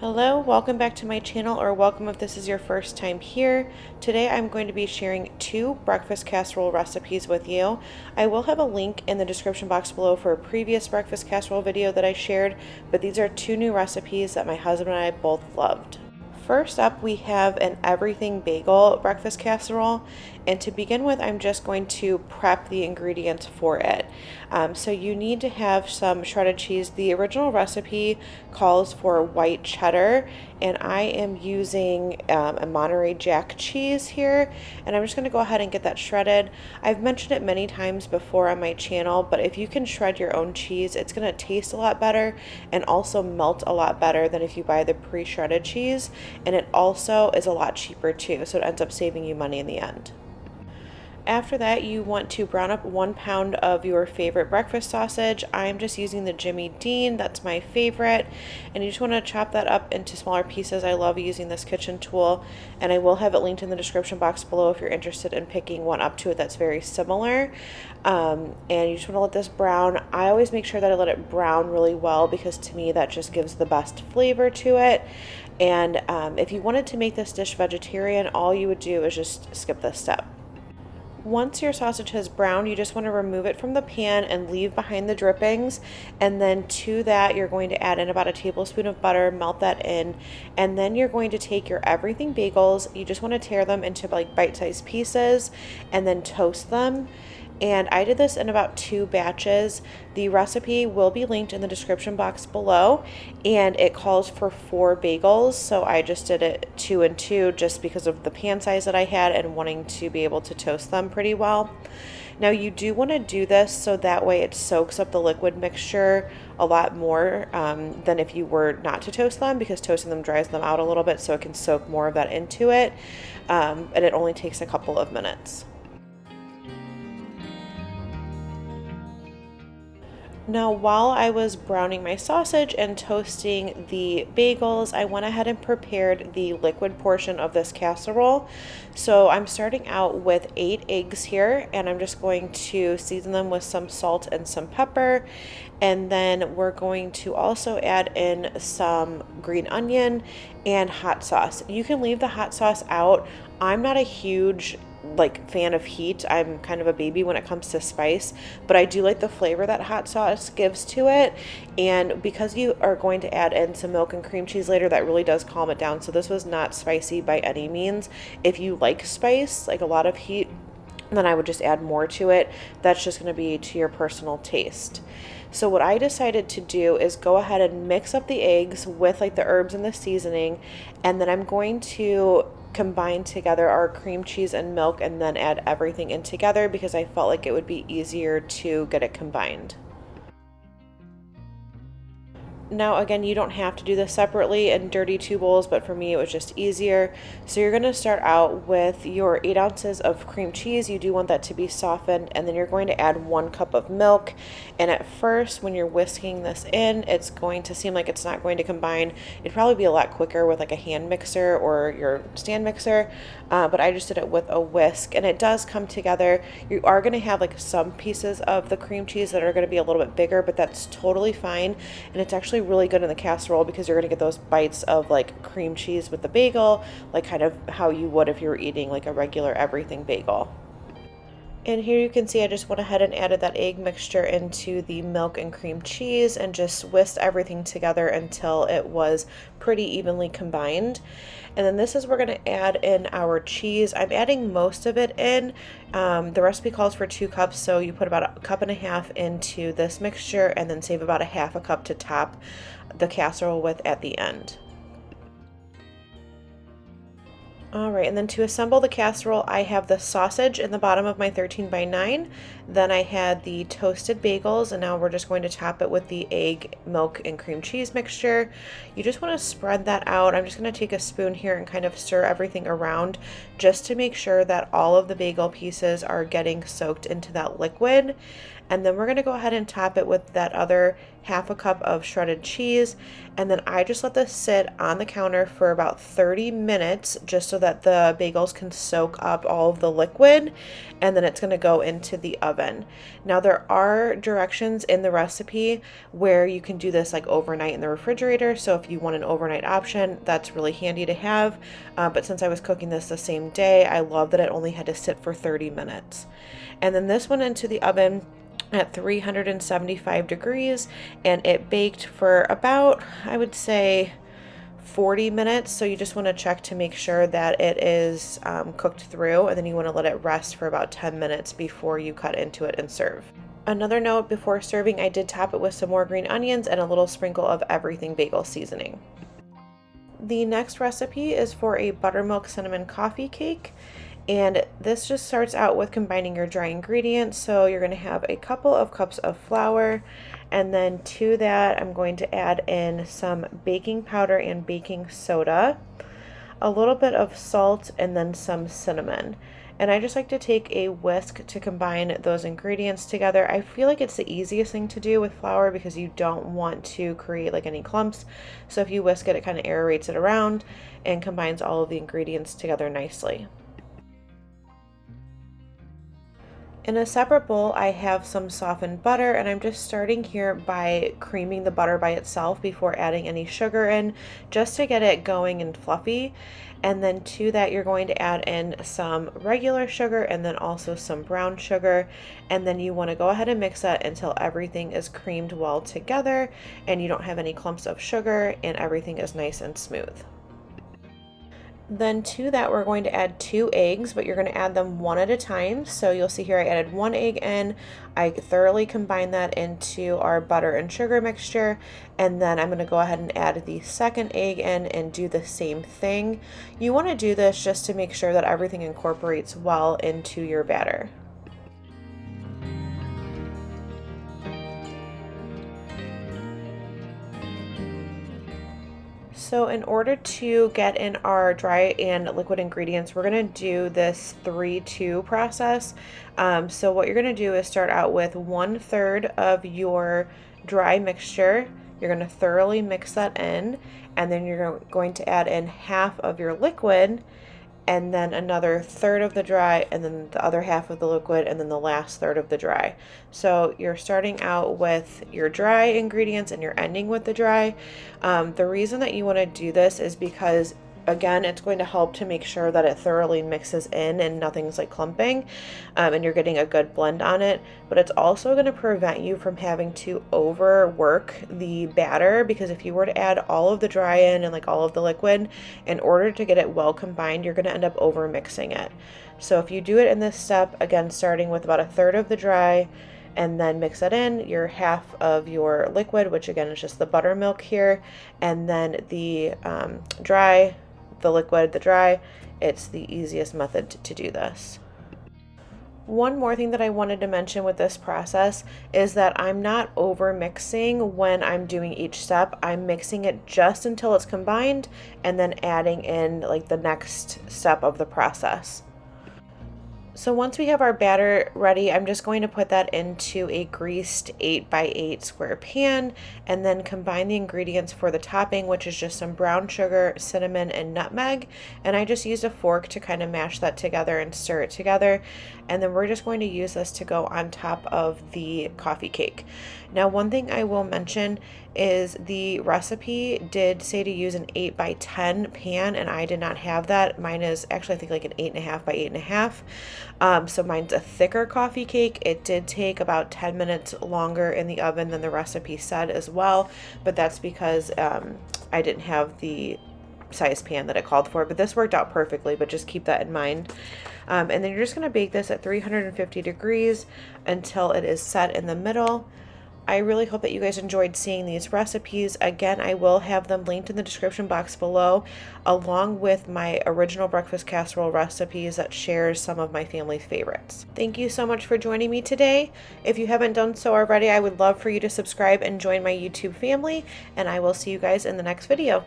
Hello, welcome back to my channel, or welcome if this is your first time here. Today I'm going to be sharing two breakfast casserole recipes with you. I will have a link in the description box below for a previous breakfast casserole video that I shared, but these are two new recipes that my husband and I both loved. First up, we have an everything bagel breakfast casserole, and to begin with, I'm just going to prep the ingredients for it. So you need to have some shredded cheese. The original recipe calls for white cheddar, and I am using a Monterey Jack cheese here, and I'm just going to go ahead and get that shredded. I've mentioned it many times before on my channel, but if you can shred your own cheese, it's going to taste a lot better and also melt a lot better than if you buy the pre-shredded cheese, and it also is a lot cheaper too, so it ends up saving you money in the end. After that, you want to brown up 1 pound of your favorite breakfast sausage. I'm just using the Jimmy Dean, that's my favorite. And you just want to chop that up into smaller pieces. I love using this kitchen tool, and I will have it linked in the description box below if you're interested in picking one up to it that's very similar. And you just want to let this brown. I always make sure that I let it brown really well because to me that just gives the best flavor to it. And if you wanted to make this dish vegetarian, all you would do is just skip this step. Once your sausage has browned, you just want to remove it from the pan and leave behind the drippings. And then to that, you're going to add in about a tablespoon of butter, melt that in. And then you're going to take your everything bagels. You just want to tear them into like bite-sized pieces and then toast them. And I did this in about 2 batches. The recipe will be linked in the description box below, and it calls for 4 bagels, so I just did it 2 and 2 just because of the pan size that I had and wanting to be able to toast them pretty well. Now you do want to do this so that way it soaks up the liquid mixture a lot more than if you were not to toast them, because toasting them dries them out a little bit so it can soak more of that into it, and it only takes a couple of minutes. Now, while I was browning my sausage and toasting the bagels, I went ahead and prepared the liquid portion of this casserole. So I'm starting out with 8 eggs here, and I'm just going to season them with some salt and some pepper. And then we're going to also add in some green onion and hot sauce. You can leave the hot sauce out. I'm not a huge fan of heat. I'm kind of a baby when it comes to spice, but I do like the flavor that hot sauce gives to it. And because you are going to add in some milk and cream cheese later, that really does calm it down. So this was not spicy by any means. If you like spice, like a lot of heat, then I would just add more to it. That's just going to be to your personal taste. So what I decided to do is go ahead and mix up the eggs with like the herbs and the seasoning, and then I'm going to combine together our cream cheese and milk and then add everything in together because I felt like it would be easier to get it combined. Now again, you don't have to do this separately in dirty 2 bowls, but for me it was just easier. So you're going to start out with your 8 ounces of cream cheese. You do want that to be softened, and then you're going to add 1 cup of milk. And at first, when you're whisking this in, it's going to seem like it's not going to combine. It'd probably be a lot quicker with like a hand mixer or your stand mixer, but I just did it with a whisk, and it does come together. You are going to have like some pieces of the cream cheese that are going to be a little bit bigger, but that's totally fine, and it's actually really good in the casserole because you're going to get those bites of like cream cheese with the bagel, like kind of how you would if you were eating like a regular everything bagel. And here you can see I just went ahead and added that egg mixture into the milk and cream cheese and just whisked everything together until it was pretty evenly combined. And then this is we're going to add in our cheese. I'm adding most of it in. The recipe calls for 2 cups, so you put about 1.5 cups into this mixture and then save about 1/2 cup to top the casserole with at the end. All right, and then to assemble the casserole, I have the sausage in the bottom of my 13 by 9. Then I had the toasted bagels, and now we're just going to top it with the egg, milk, and cream cheese mixture. You just want to spread that out. I'm just going to take a spoon here and kind of stir everything around just to make sure that all of the bagel pieces are getting soaked into that liquid. And then we're going to go ahead and top it with that other half a cup of shredded cheese. And then I just let this sit on the counter for about 30 minutes just so that the bagels can soak up all of the liquid, and then it's going to go into the oven. Now there are directions in the recipe where you can do this like overnight in the refrigerator, so if you want an overnight option, that's really handy to have. But since I was cooking this the same day, I love that it only had to sit for 30 minutes. And then this went into the oven at 375 degrees, and it baked for about, I would say, 40 minutes. So you just want to check to make sure that it is cooked through, and then you want to let it rest for about 10 minutes before you cut into it and serve. Another note, before serving, I did top it with some more green onions and a little sprinkle of everything bagel seasoning. The next recipe is for a buttermilk cinnamon coffee cake. And this just starts out with combining your dry ingredients. So you're going to have a couple of cups of flour, and then to that I'm going to add in some baking powder and baking soda, a little bit of salt, and then some cinnamon. And I just like to take a whisk to combine those ingredients together. I feel like it's the easiest thing to do with flour because you don't want to create like any clumps. So if you whisk it, it kind of aerates it around and combines all of the ingredients together nicely. In a separate bowl, I have some softened butter, and I'm just starting here by creaming the butter by itself before adding any sugar in, just to get it going and fluffy. And then to that, you're going to add in some regular sugar and then also some brown sugar. And then you want to go ahead and mix that until everything is creamed well together and you don't have any clumps of sugar and everything is nice and smooth. Then to that, we're going to add 2 eggs, but you're going to add them one at a time. So you'll see here I added 1 egg in. I thoroughly combine that into our butter and sugar mixture, and then I'm going to go ahead and add the second egg in and do the same thing. You want to do this just to make sure that everything incorporates well into your batter. So in order to get in our dry and liquid ingredients, we're going to do this 3-2 process. So what you're going to do is start out with 1/3 of your dry mixture. You're going to thoroughly mix that in, and then you're going to add in half of your liquid, and then another third of the dry, and then the other half of the liquid, and then the last third of the dry. So you're starting out with your dry ingredients and you're ending with the dry. The reason that you want to do this is because, again, it's going to help to make sure that it thoroughly mixes in and nothing's like clumping, and you're getting a good blend on it. But it's also going to prevent you from having to overwork the batter, because if you were to add all of the dry in and like all of the liquid, in order to get it well combined, you're going to end up over mixing it. So if you do it in this step, again, starting with about 1/3 of the dry, and then mix it in, your half of your liquid, which again is just the buttermilk here, and then the dry, the liquid, the dry, it's the easiest method to do this. One more thing that I wanted to mention with this process is that I'm not over mixing when I'm doing each step. I'm mixing it just until it's combined and then adding in like the next step of the process. So once we have our batter ready, I'm just going to put that into a greased 8x8 square pan and then combine the ingredients for the topping, which is just some brown sugar, cinnamon, and nutmeg. And I just used a fork to kind of mash that together and stir it together. And then we're just going to use this to go on top of the coffee cake. Now, one thing I will mention is the recipe did say to use an 8x10 pan, and I did not have that. Mine is actually, I think, like an 8.5 by 8.5. So mine's a thicker coffee cake. It did take about 10 minutes longer in the oven than the recipe said as well, but that's because I didn't have the size pan that it called for, but this worked out perfectly, but just keep that in mind. And then you're just going to bake this at 350 degrees until it is set in the middle. I really hope that you guys enjoyed seeing these recipes. Again, I will have them linked in the description box below, along with my original breakfast casserole recipes that shares some of my family's favorites. Thank you so much for joining me today. If you haven't done so already, I would love for you to subscribe and join my YouTube family, and I will see you guys in the next video.